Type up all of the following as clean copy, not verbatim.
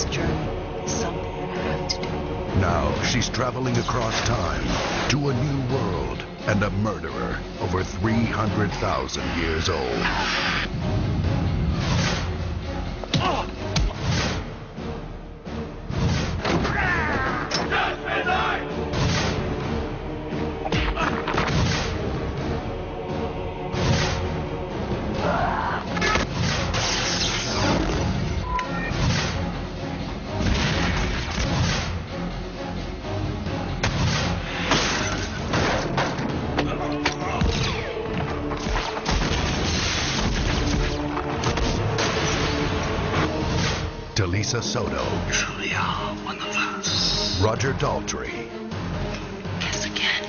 This journey is something I have to do. Now she's traveling across time to a new world and a murderer over 300,000 years old. Talisa Soto. Truly are one of us. Roger Daltrey. Guess again.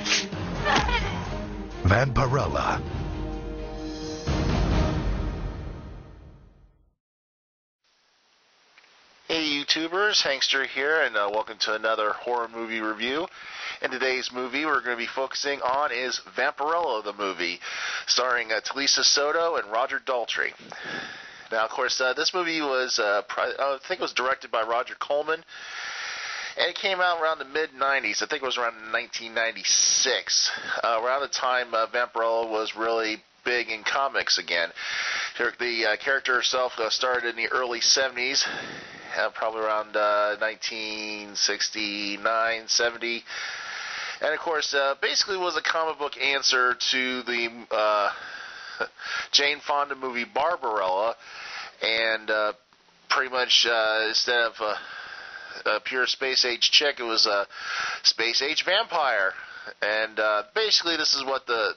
Vampirella. Hey YouTubers, Hankster here, and welcome to another horror movie review. In today's movie we're going to be focusing on is Vampirella, the movie, starring Talisa Soto and Roger Daltrey. Now, of course, this movie was, I think it was directed by Roger Corman, and it came out around the mid-90s. I think it was around 1996, around the time Vampirella was really big in comics again. The character herself started in the early 70s, probably around 1969, 70. And, of course, basically was a comic book answer to the Jane Fonda movie Barbarella, and pretty much instead of a pure space-age chick, it was a space-age vampire. And basically this is what the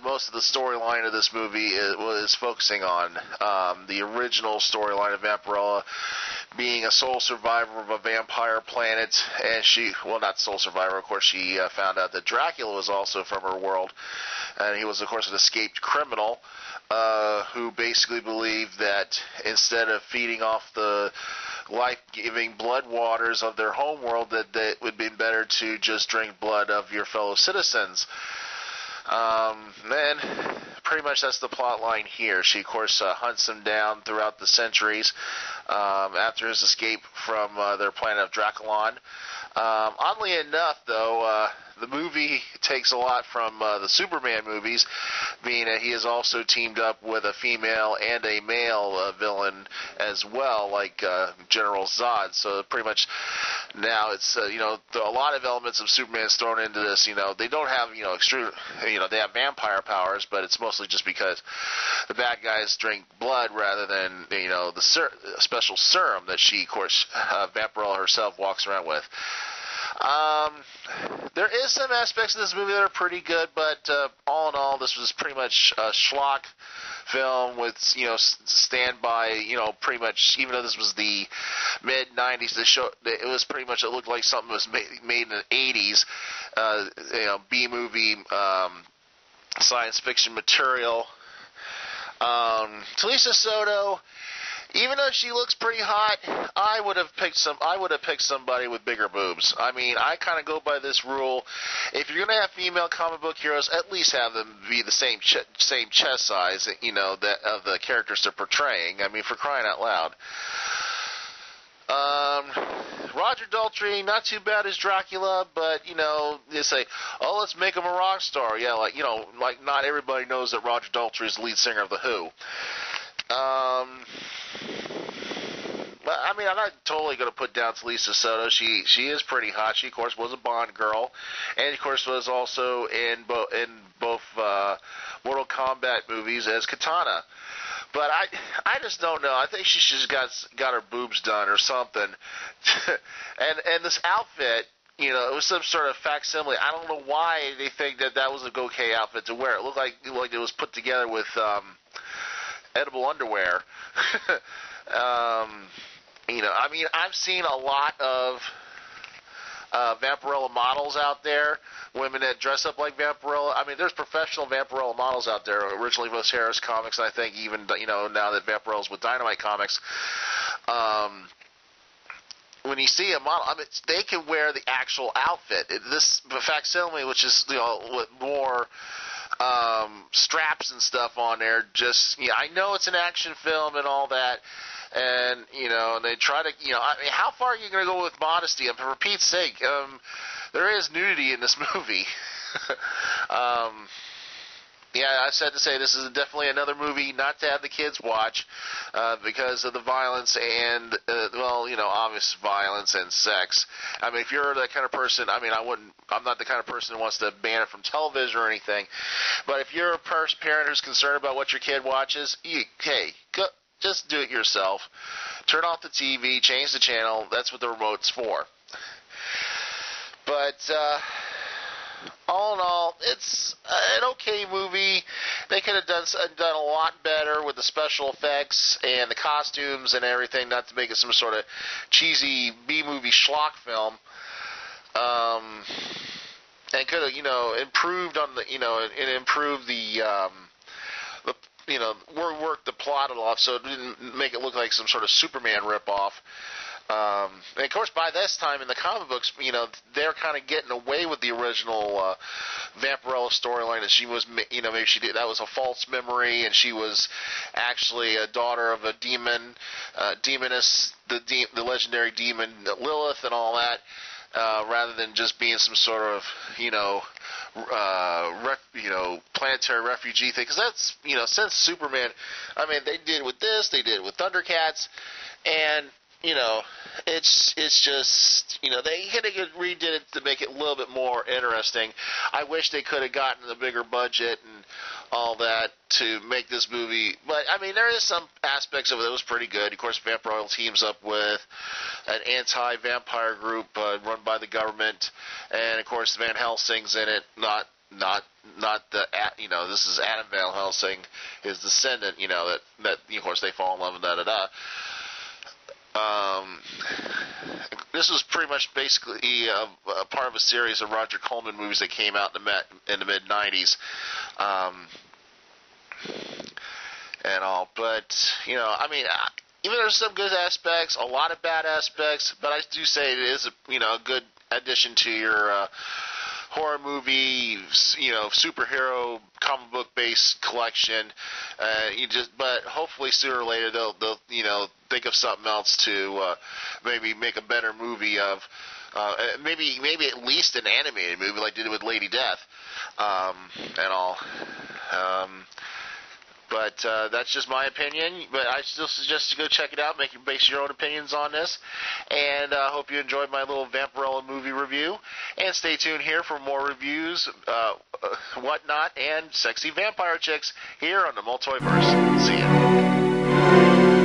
most of the storyline of this movie was focusing on. The original storyline of Vampirella being a sole survivor of a vampire planet, and well, not sole survivor, of course, she found out that Dracula was also from her world, and he was, of course, an escaped criminal who basically believed that instead of feeding off the life-giving blood waters of their home world, that it would be better to just drink blood of your fellow citizens. Then, pretty much that's the plot line here. She, of course, hunts him down throughout the centuries after his escape from their planet of Draculon. Oddly enough, though, the movie takes a lot from the Superman movies, being that he has also teamed up with a female and a male villain as well, like General Zod. So pretty much now it's a lot of elements of Superman's thrown into this. They don't have extreme, they have vampire powers, but it's mostly just because the bad guys drink blood rather than the special serum that she, of course, Vampirella herself walks around with. There is some aspects of this movie that are pretty good, but all in all, this was pretty much a schlock film with, standby, pretty much, even though this was the mid-90s, it was pretty much, it looked like something was made in the 80s, B-movie, science fiction material. Talisa Soto, even though she looks pretty hot, I would have picked somebody with bigger boobs. I mean, I kind of go by this rule: if you're gonna have female comic book heroes, at least have them be the same chest size, that of the characters they're portraying. I mean, for crying out loud. Roger Daltrey, not too bad as Dracula, but they say, oh, let's make him a rock star. Yeah, like not everybody knows that Roger Daltrey is the lead singer of The Who. But I mean, I'm not totally going to put down Talisa Soto. She is pretty hot. She, of course, was a Bond girl, and of course was also in both Mortal Kombat movies as Katana. But I just don't know. I think she's just got her boobs done or something. and this outfit, it was some sort of facsimile. I don't know why they think that was a okay outfit to wear. It looked like it was put together with edible underwear. I mean, I've seen a lot of Vampirella models out there, women that dress up like Vampirella. I mean, there's professional Vampirella models out there, originally with Harris Comics, and I think even, now that Vampirella's with Dynamite Comics. When you see a model, I mean, they can wear the actual outfit. This facsimile, which is, more straps and stuff on there. Just, I know it's an action film and all that, and they try to, I mean, how far are you going to go with modesty? And for Pete's sake, there is nudity in this movie. Yeah, I said to say this is definitely another movie not to have the kids watch because of the violence and, obvious violence and sex. I mean, if you're that kind of person, I mean, I'm not the kind of person who wants to ban it from television or anything, but if you're a parent who's concerned about what your kid watches, go, just do it yourself. Turn off the TV, change the channel. That's what the remote's for. But, all in all, it's an okay movie. They could have done a lot better with the special effects and the costumes and everything, not to make it some sort of cheesy B-movie schlock film. And could have, improved on the, and improved worked the plot a lot so it didn't make it look like some sort of Superman ripoff. And of course, by this time in the comic books, they're kind of getting away with the original Vampirella storyline that she was, maybe she did, that was a false memory, and she was actually a daughter of a demon, demoness, the legendary demon Lilith, and all that, rather than just being some sort of, planetary refugee thing. Because that's, since Superman, I mean, they did it with this, they did it with Thundercats, and it's just, they could have redid it to make it a little bit more interesting. I wish they could have gotten a bigger budget and all that to make this movie. But, I mean, there is some aspects of it that was pretty good. Of course, Vampirella teams up with an anti-vampire group run by the government. And, of course, Van Helsing's in it, not the, this is Adam Van Helsing, his descendant, that of course, they fall in love and da-da-da. This was pretty much basically a part of a series of Roger Corman movies that came out in the mid-'90s, and all. But, I mean, even there's some good aspects, a lot of bad aspects, but I do say it is a good addition to your horror movie, superhero comic book based collection. But hopefully sooner or later they'll think of something else to maybe make a better movie of. Maybe at least an animated movie like they did with Lady Death, and all. But that's just my opinion. But I still suggest you go check it out, base your own opinions on this. And I hope you enjoyed my little Vampirella movie review. And stay tuned here for more reviews, whatnot, and sexy vampire chicks here on the Multiverse. See ya.